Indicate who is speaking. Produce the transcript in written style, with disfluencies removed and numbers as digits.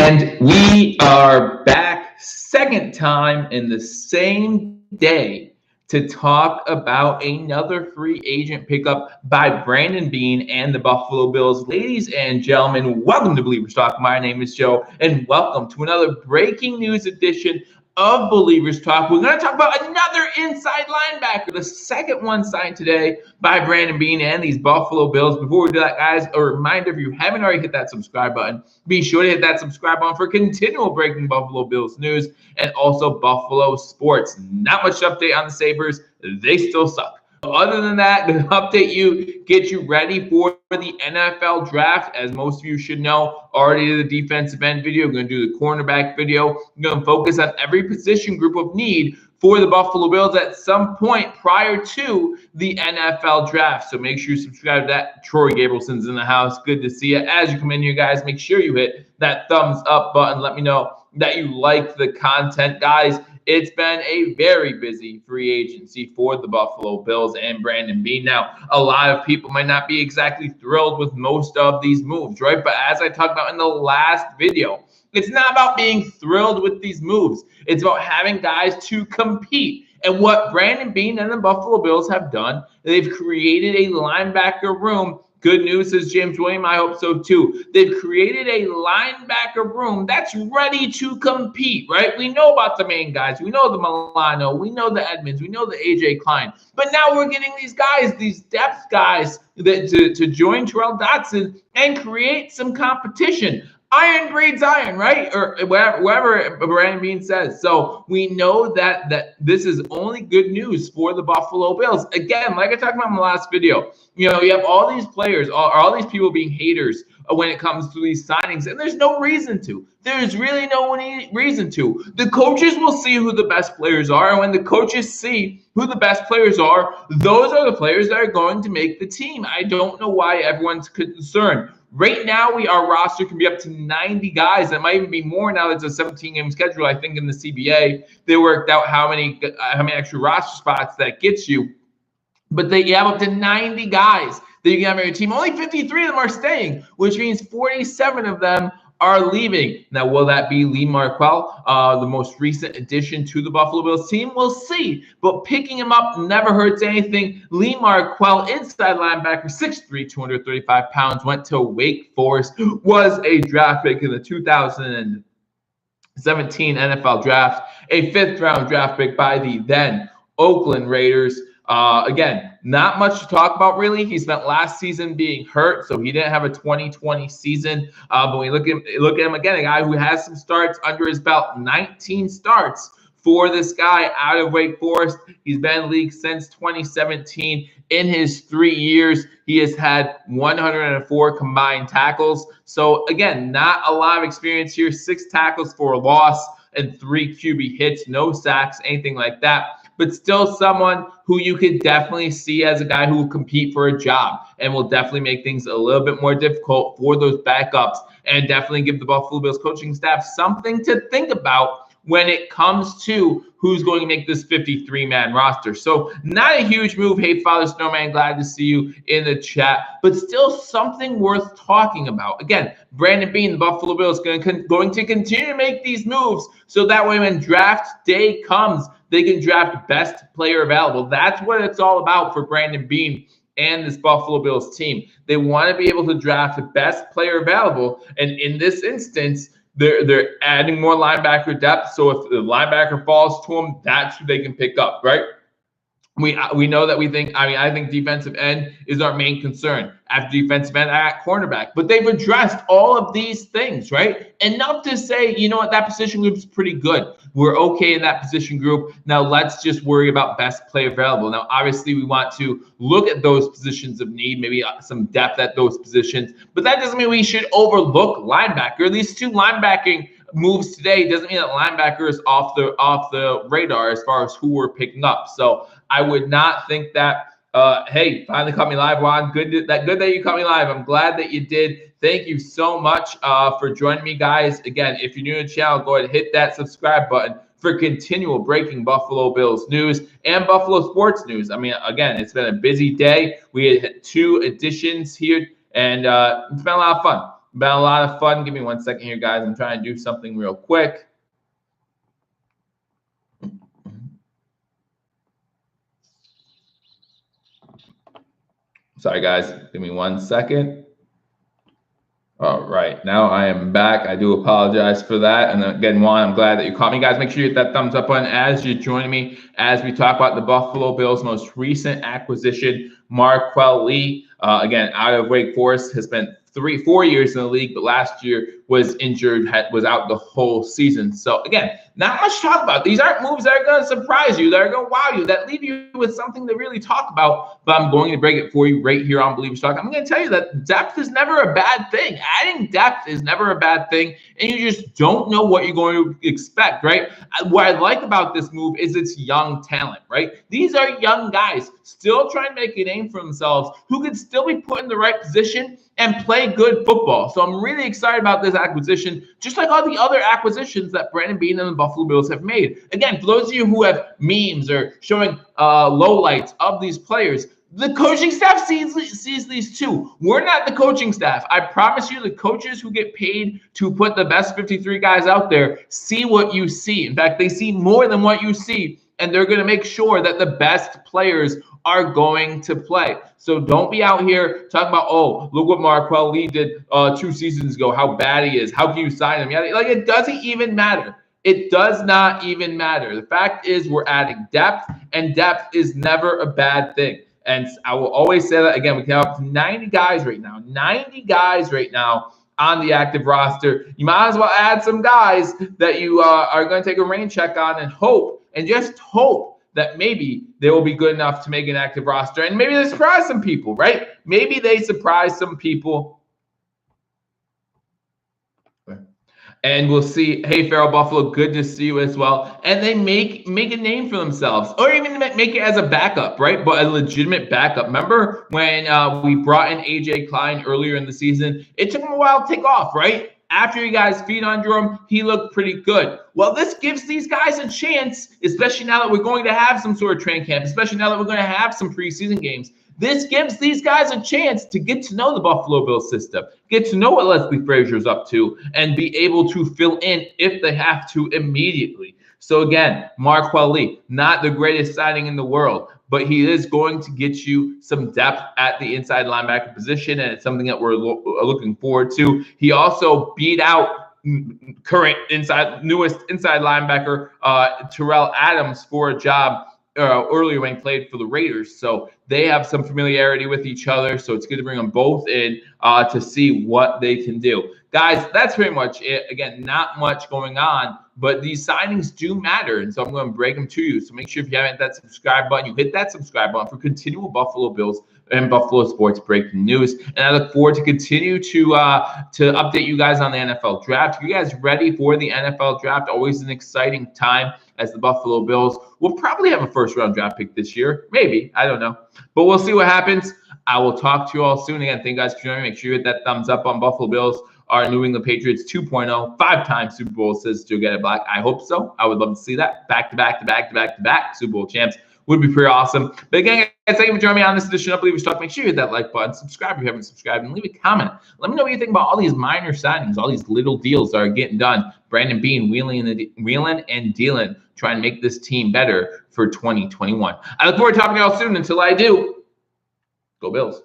Speaker 1: And we are back second time in the same day to talk about another free agent pickup by Brandon Beane and the Buffalo Bills. Ladies and gentlemen, welcome to Believers Talk. My name is Joe, and welcome to another breaking news edition of Believers Talk. We're going to talk about another inside linebacker, the second one signed today by Brandon Beane and these Buffalo Bills. Before we do that, guys, a reminder, if you haven't already hit that subscribe button, be sure to hit that subscribe button for continual breaking Buffalo Bills news and also Buffalo sports. Not much update on the Sabres. They still suck. Other than that, to update you, get you ready for the NFL draft. As most of you should know, already did the defensive end video. We're going to do the cornerback video. We're going to focus on every position group of need for the Buffalo Bills at some point prior to the NFL draft. So make sure you subscribe to that. Troy Gabrielson's in the house. Good to see you. As you come in here, guys, make sure you hit that thumbs up button. Let me know that you like the content, guys. It's been a very busy free agency for the Buffalo Bills and Brandon Beane. Now, a lot of people might not be exactly thrilled with most of these moves, right? But as I talked about in the last video, it's not about being thrilled with these moves. It's about having guys to compete. And what Brandon Beane and the Buffalo Bills have done, they've created a linebacker room. Good news, says James William. I hope so too. They've created a linebacker room that's ready to compete, right? We know about the main guys. We know the Milano. We know the Edmonds. We know the AJ Klein. But now we're getting these guys, these depth guys, that to join Terrell Dotson and create some competition. Iron breeds iron, right? Or whatever Brandon Beane says. So we know that this is only good news for the Buffalo Bills. Again, like I talked about in the last video, you know, you have all these players, all these people being haters when it comes to these signings, and there's no reason to. There's really no reason to. The coaches will see who the best players are, and when the coaches see who the best players are, those are the players that are going to make the team. I don't know why everyone's concerned. Right now, our roster can be up to 90 guys. It might even be more now that it's a 17-game schedule. I think in the CBA, they worked out how many extra roster spots that gets you. But you have up to 90 guys that you can have on your team. Only 53 of them are staying, which means 47 of them are leaving. Now, will that be Lee Marquell, the most recent addition to the Buffalo Bills team? We'll see. But picking him up never hurts anything. Lee Marquell, inside linebacker, 6'3", 235 pounds, went to Wake Forest, was a draft pick in the 2017 NFL draft, a fifth-round draft pick by the then Oakland Raiders. Again, not much to talk about, really. He spent last season being hurt, so he didn't have a 2020 season. But when you look at him again, a guy who has some starts under his belt, 19 starts for this guy out of Wake Forest. He's been in the league since 2017. In his 3 years, he has had 104 combined tackles. So, again, not a lot of experience here. 6 tackles for a loss and 3 QB hits, no sacks, anything like that. But still someone who you could definitely see as a guy who will compete for a job and will definitely make things a little bit more difficult for those backups and definitely give the Buffalo Bills coaching staff something to think about when it comes to who's going to make this 53-man roster. So not a huge move. Hey, Father Snowman, glad to see you in the chat, but still something worth talking about. Again, Brandon Beane, the Buffalo Bills, going to continue to make these moves so that way when draft day comes, they can draft best player available. That's what it's all about for Brandon Beane and this Buffalo Bills team. They want to be able to draft the best player available, and in this instance, they're adding more linebacker depth. So if the linebacker falls to them, that's who they can pick up, right? We know that I think defensive end is our main concern. After defensive end, at cornerback. But they've addressed all of these things, right? Enough to say, you know what, that position group is pretty good. We're okay in that position group. Now let's just worry about best play available. Now, obviously, we want to look at those positions of need, maybe some depth at those positions. But that doesn't mean we should overlook linebacker. These 2 linebacking moves today doesn't mean that linebacker is off the radar as far as who we're picking up. So I would not think that. Hey, finally caught me live, Juan. Good that you caught me live. I'm glad that you did. Thank you so much for joining me, guys. Again, if you're new to the channel, go ahead and hit that subscribe button for continual breaking Buffalo Bills news and Buffalo sports news. I mean, again, it's been a busy day. We had 2 editions here, and it's been a lot of fun. Been a lot of fun. Give me 1 second here, guys. I'm trying to do something real quick. Sorry, guys. Give me 1 second. All right, now I am back. I do apologize for that. And again, Juan, I'm glad that you caught me. Guys, make sure you hit that thumbs up button as you're joining me as we talk about the Buffalo Bills' most recent acquisition, Marquel Lee. Again, out of Wake Forest, has spent 4 years in the league, but last year was injured, was out the whole season. So again, not much to talk about. These aren't moves that are going to surprise you, that are going to wow you, that leave you with something to really talk about. But I'm going to break it for you right here on Believers Talk. I'm going to tell you that depth is never a bad thing. Adding depth is never a bad thing, and you just don't know what you're going to expect, right? What I like about this move is it's young talent, right? These are young guys still trying to make a name for themselves who could still be put in the right position and play good football. So I'm really excited about this acquisition, just like all the other acquisitions that Brandon Beane and the Buffalo Bills have made. Again, for those of you who have memes or showing lowlights of these players, the coaching staff sees these too. We're not the coaching staff. I promise you, the coaches who get paid to put the best 53 guys out there see what you see. In fact, they see more than what you see, and they're going to make sure that the best players are going to play. So don't be out here talking about, oh, look what Marquel Lee did 2 seasons ago, how bad he is. How can you sign him? Like, it doesn't even matter. It does not even matter. The fact is we're adding depth, and depth is never a bad thing. And I will always say that again. We can have 90 guys right now. 90 guys right now on the active roster. You might as well add some guys that you are going to take a rain check on and hope, and just hope that maybe they will be good enough to make an active roster. And maybe they surprise some people, right? Maybe they surprise some people. And we'll see. Hey, Farrell Buffalo, good to see you as well. And they make a name for themselves, or even make it as a backup, right? But a legitimate backup. Remember when we brought in AJ Klein earlier in the season? It took him a while to take off, right? After you guys feed under him, he looked pretty good. Well, this gives these guys a chance, especially now that we're going to have some sort of training camp, especially now that we're going to have some preseason games. This gives these guys a chance to get to know the Buffalo Bills system, get to know what Leslie Frazier's up to, and be able to fill in if they have to immediately. So again, Marquel Lee, not the greatest signing in the world, but he is going to get you some depth at the inside linebacker position, and it's something that we're looking forward to. He also beat out newest inside linebacker Terrell Adams for a job earlier when he played for the Raiders. So they have some familiarity with each other. So it's good to bring them both in to see what they can do. Guys, that's pretty much it. Again, not much going on, but these signings do matter. And so I'm going to break them to you. So make sure if you haven't hit that subscribe button, you hit that subscribe button for continual Buffalo Bills and Buffalo sports breaking news. And I look forward to continue to update you guys on the NFL draft. Are you guys ready for the NFL draft? Always an exciting time as the Buffalo Bills will probably have a first-round draft pick this year. Maybe. I don't know. But we'll see what happens. I will talk to you all soon. Again, thank you guys for joining me. Make sure you hit that thumbs up on Buffalo Bills, our New England Patriots 2.0, 5-time Super Bowl assists to get it black. I hope so. I would love to see that. Back-to-back Super Bowl champs would be pretty awesome. But again, guys, thank you for joining me on this edition of Believers Talk. Make sure you hit that like button, subscribe if you haven't subscribed, and leave a comment. Let me know what you think about all these minor signings, all these little deals that are getting done. Brandon Beane wheeling and dealing, trying to make this team better for 2021. I look forward to talking to y'all soon. Until I do, go Bills.